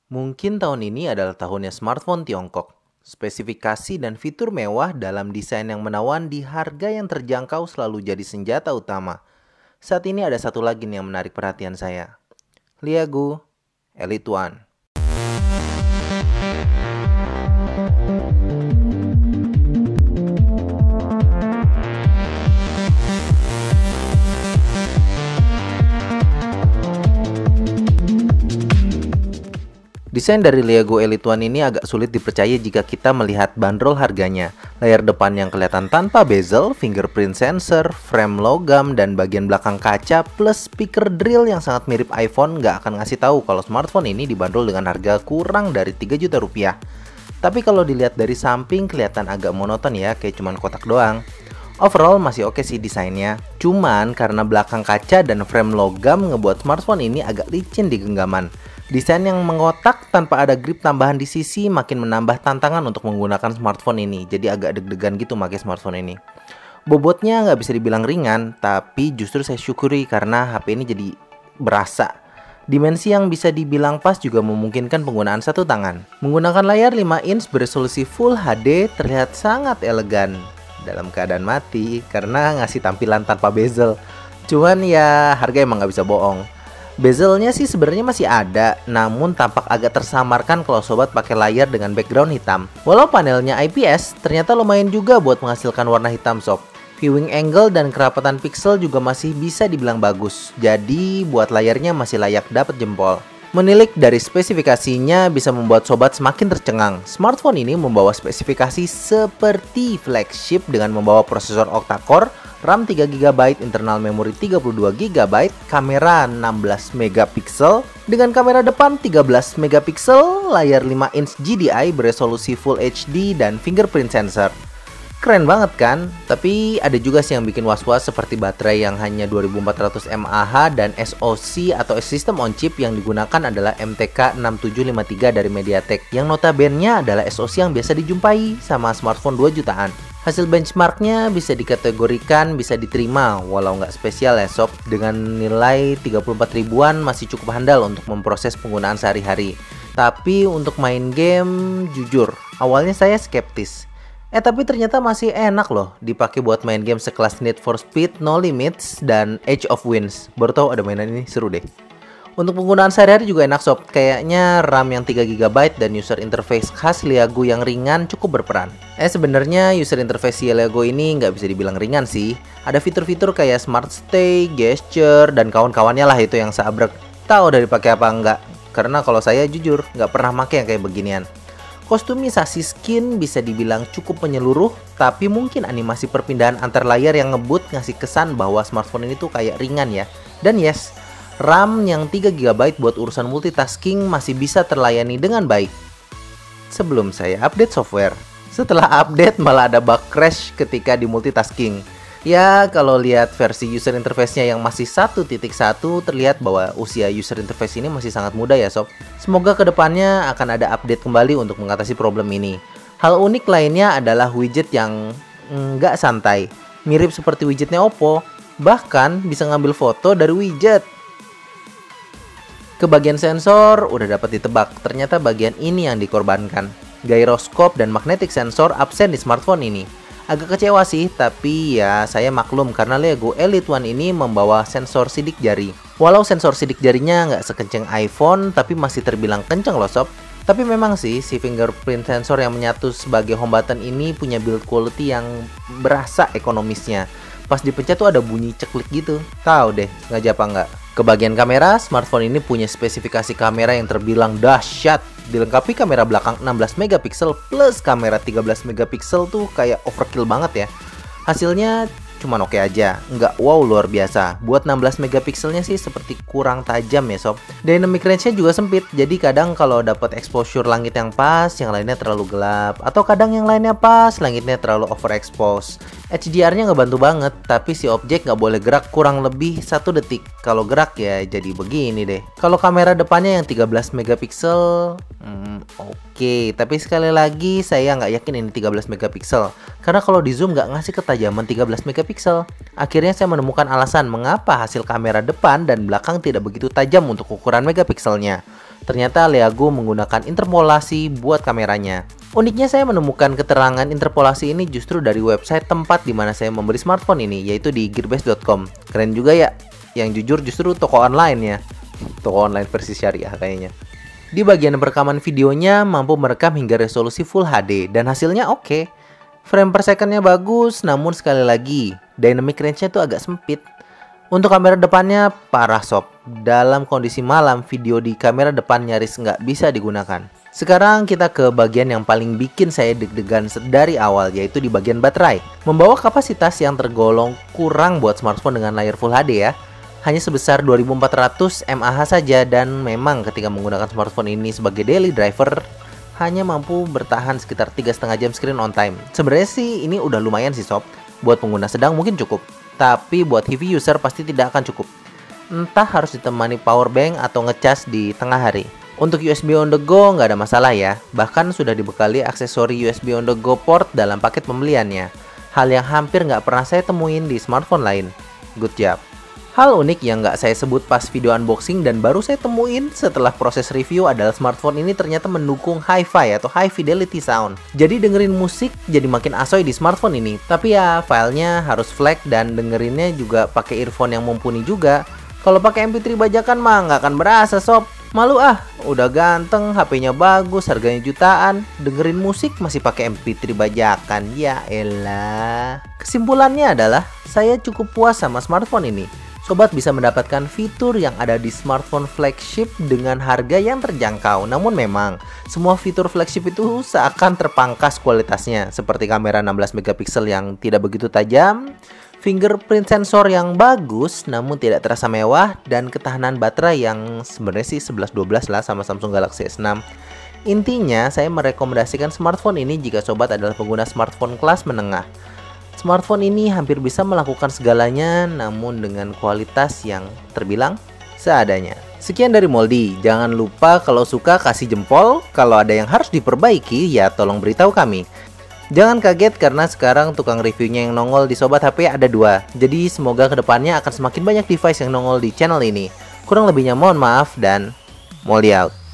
Mungkin tahun ini adalah tahunnya smartphone Tiongkok. Spesifikasi dan fitur mewah dalam desain yang menawan di harga yang terjangkau selalu jadi senjata utama. Saat ini ada satu lagi nih yang menarik perhatian saya. Liagu Elite One. Desain dari Liagu Elite One ini agak sulit dipercaya jika kita melihat bandrol harganya. Layar depan yang kelihatan tanpa bezel, fingerprint sensor, frame logam, dan bagian belakang kaca plus speaker drill yang sangat mirip iPhone nggak akan ngasih tahu kalau smartphone ini dibanderol dengan harga kurang dari 3 juta rupiah. Tapi kalau dilihat dari samping kelihatan agak monoton ya, kayak cuman kotak doang. Overall masih oke sih desainnya. Cuman karena belakang kaca dan frame logam ngebuat smartphone ini agak licin di genggaman. Desain yang mengotak tanpa ada grip tambahan di sisi makin menambah tantangan untuk menggunakan smartphone ini. Jadi agak deg-degan gitu pakai smartphone ini. Bobotnya nggak bisa dibilang ringan, tapi justru saya syukuri karena HP ini jadi berasa. Dimensi yang bisa dibilang pas juga memungkinkan penggunaan satu tangan. Menggunakan layar 5 inch beresolusi Full HD terlihat sangat elegan dalam keadaan mati karena ngasih tampilan tanpa bezel. Cuman ya harga emang nggak bisa bohong. Bezelnya sih sebenarnya masih ada, namun tampak agak tersamarkan kalau sobat pakai layar dengan background hitam. Walau panelnya IPS, ternyata lumayan juga buat menghasilkan warna hitam sob. Viewing angle dan kerapatan pixel juga masih bisa dibilang bagus. Jadi buat layarnya masih layak dapat jempol. Menilik dari spesifikasinya bisa membuat sobat semakin tercengang. Smartphone ini membawa spesifikasi seperti flagship dengan membawa prosesor octa-core, RAM 3GB, internal memori 32GB, kamera 16MP dengan kamera depan 13MP, layar 5 inch GDI beresolusi Full HD dan fingerprint sensor. Keren banget kan? Tapi ada juga sih yang bikin was-was seperti baterai yang hanya 2400 mAh dan SoC atau System on Chip yang digunakan adalah MTK 6753 dari MediaTek yang notabene adalah SoC yang biasa dijumpai sama smartphone 2 jutaan. Hasil benchmarknya bisa dikategorikan bisa diterima walau nggak spesial ya sob. Dengan nilai 34 ribuan masih cukup handal untuk memproses penggunaan sehari-hari. Tapi untuk main game jujur awalnya saya skeptis. Tapi ternyata masih enak loh dipakai buat main game sekelas Need for Speed, No Limits, dan Age of Wins. Baru tahu ada mainan ini, seru deh. Untuk penggunaan sehari-hari juga enak sob. Kayaknya RAM yang 3GB dan user interface khas Liagu yang ringan cukup berperan. Sebenarnya user interface Liagu ini nggak bisa dibilang ringan sih. Ada fitur-fitur kayak Smart Stay, Gesture, dan kawan-kawannya lah itu yang seabrek. Tahu dari pakai apa enggak? Karena kalau saya jujur nggak pernah pakai yang kayak beginian. Kostumisasi skin bisa dibilang cukup menyeluruh, tapi mungkin animasi perpindahan antar layar yang ngebut ngasih kesan bahwa smartphone ini tuh kayak ringan ya. Dan yes, RAM yang 3GB buat urusan multitasking masih bisa terlayani dengan baik. Sebelum saya update software, setelah update malah ada bug crash ketika di multitasking. Ya, kalau lihat versi user interface-nya yang masih 1.1 terlihat bahwa usia user interface ini masih sangat muda ya sob. Semoga kedepannya akan ada update kembali untuk mengatasi problem ini. Hal unik lainnya adalah widget yang nggak santai, mirip seperti widgetnya Oppo. Bahkan bisa ngambil foto dari widget. Ke bagian sensor udah dapat ditebak, ternyata bagian ini yang dikorbankan. Gyroscope dan magnetic sensor absen di smartphone ini. Agak kecewa sih, tapi ya saya maklum karena Liagu Elite One ini membawa sensor sidik jari. Walau sensor sidik jarinya nggak sekenceng iPhone, tapi masih terbilang kenceng loh sob. Tapi memang sih, si fingerprint sensor yang menyatu sebagai home button ini punya build quality yang berasa ekonomisnya. Pas dipencet tuh ada bunyi ceklik gitu. Tahu deh, sengaja apa nggak? Ke bagian kamera, smartphone ini punya spesifikasi kamera yang terbilang dahsyat. Dilengkapi kamera belakang 16MP plus kamera 13MP tuh kayak overkill banget ya. Hasilnya cuman oke aja, nggak wow luar biasa. Buat 16MP-nya sih seperti kurang tajam ya sob. Dynamic range-nya juga sempit, jadi kadang kalau dapat exposure langit yang pas, yang lainnya terlalu gelap. Atau kadang yang lainnya pas, langitnya terlalu overexpose. HDR-nya nggak bantu banget, tapi si objek nggak boleh gerak kurang lebih 1 detik. Kalau gerak ya jadi begini deh. Kalau kamera depannya yang 13MP, oke. Tapi sekali lagi saya nggak yakin ini 13MP. Karena kalau di zoom nggak ngasih ketajaman 13MP. Akhirnya saya menemukan alasan mengapa hasil kamera depan dan belakang tidak begitu tajam untuk ukuran megapikselnya. Ternyata Leago menggunakan interpolasi buat kameranya. Uniknya saya menemukan keterangan interpolasi ini justru dari website tempat di mana saya membeli smartphone ini, yaitu di gearbest.com. Keren juga ya, yang jujur justru toko online ya. Toko online versi syariah kayaknya. Di bagian perekaman videonya mampu merekam hingga resolusi Full HD dan hasilnya oke. Frame per secondnya bagus, namun sekali lagi, dynamic range-nya tuh agak sempit. Untuk kamera depannya parah sob. Dalam kondisi malam, video di kamera depan nyaris nggak bisa digunakan. Sekarang kita ke bagian yang paling bikin saya deg-degan dari awal, yaitu di bagian baterai. Membawa kapasitas yang tergolong kurang buat smartphone dengan layar Full HD ya. Hanya sebesar 2400 mAh saja, dan memang ketika menggunakan smartphone ini sebagai daily driver, hanya mampu bertahan sekitar 3,5 jam screen on time. Sebenarnya sih ini udah lumayan sih sob. Buat pengguna sedang mungkin cukup. Tapi buat heavy user pasti tidak akan cukup. Entah harus ditemani power bank atau ngecas di tengah hari. Untuk USB on the go nggak ada masalah ya. Bahkan sudah dibekali aksesori USB on the go port dalam paket pembeliannya. Hal yang hampir nggak pernah saya temuin di smartphone lain. Good job. Hal unik yang nggak saya sebut pas video unboxing dan baru saya temuin setelah proses review adalah smartphone ini ternyata mendukung hi-fi atau high fidelity sound. Jadi dengerin musik jadi makin asoy di smartphone ini. Tapi ya filenya harus FLAC dan dengerinnya juga pakai earphone yang mumpuni juga. Kalau pakai MP3 bajakan mah nggak akan berasa sob. Malu ah, udah ganteng, HP-nya bagus, harganya jutaan, dengerin musik masih pakai MP3 bajakan. Ya elah. Kesimpulannya adalah saya cukup puas sama smartphone ini. Sobat bisa mendapatkan fitur yang ada di smartphone flagship dengan harga yang terjangkau. Namun memang, semua fitur flagship itu seakan terpangkas kualitasnya. Seperti kamera 16 megapiksel yang tidak begitu tajam, fingerprint sensor yang bagus namun tidak terasa mewah, dan ketahanan baterai yang sebenarnya sih 11-12 lah sama Samsung Galaxy S6. Intinya, saya merekomendasikan smartphone ini jika sobat adalah pengguna smartphone kelas menengah. Smartphone ini hampir bisa melakukan segalanya, namun dengan kualitas yang terbilang seadanya. Sekian dari Moldy. Jangan lupa kalau suka kasih jempol. Kalau ada yang harus diperbaiki, ya tolong beritahu kami. Jangan kaget karena sekarang tukang reviewnya yang nongol di Sobat HP ada 2. Jadi semoga kedepannya akan semakin banyak device yang nongol di channel ini. Kurang lebihnya mohon maaf dan Moldy out.